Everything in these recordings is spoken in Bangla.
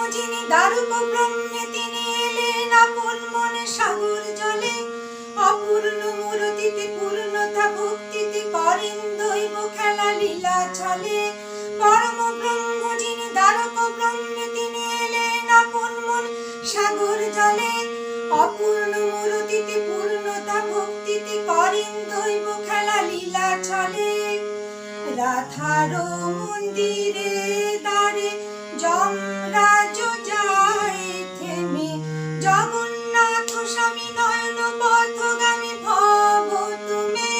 যিনি দারুক ব্রহ্মে তিনি এলেন আপন মনে সাগর জলে অপূর্ণ মূরতিতে পূর্ণতা ভক্তিতে করেন দৈব খেলা লীলা চলে পরম ব্রহ্ম যিনি দারুক ব্রহ্মে তিনি এলেন আপন মনে সাগর জলে অপূর্ণ মূরতিতে পূর্ণতা ভক্তিতে করেন দৈব খেলা লীলা চলে রাধার মন্দিরে দ্বারে যমরাজ যায় থেমে জগন্নাথ স্বামী নয়ন পথগামী ভব তুমি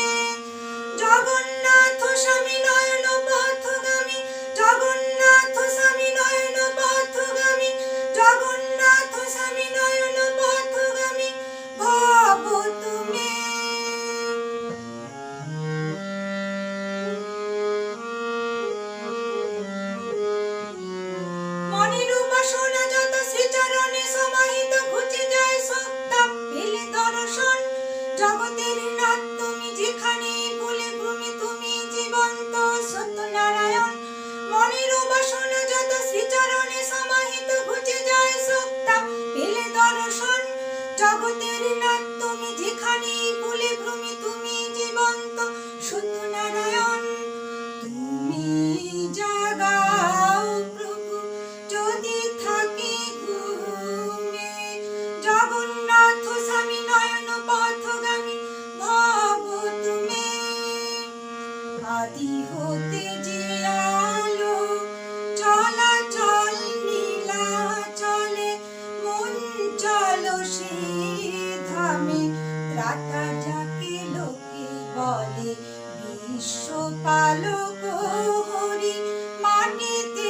জগন্নাথ স্বামী নয়ন পথগামী জগন্নাথ স্বামী নয়ন পথগামী জগন্নাথ স্বামী নয়ন পথগামী ভব তুমি মনের উপাসনা যত শ্রীচরণে সমাহিত ঘুচে যায় সত্তা পেলে দর্শন জগতের নাথ তুমি যেখানে ভুলে ভূমি তুমি জীবন্ত সত্যনারায়ণ মনের উপাসনা যত শ্রীচরণে সমাহিত ঘুচে যায় সত্তা পেলে দর্শন জগতের নাথ তুমি যেখানে ভুলে ভূমি তুমি জীবন্ত সত্যনারায়ণ তুমি জাগাও প্রভু যদি থাকি ঘুমে জগন্নাথ স্বামী নয়ন পথগামী ভব তুমি আদি হতে যে আলো চলাচল নীলা চলে মন চলো সে ধামে ত্রাতা যাকে লোকে বলে বিশ্বপালক হরি মাটিতে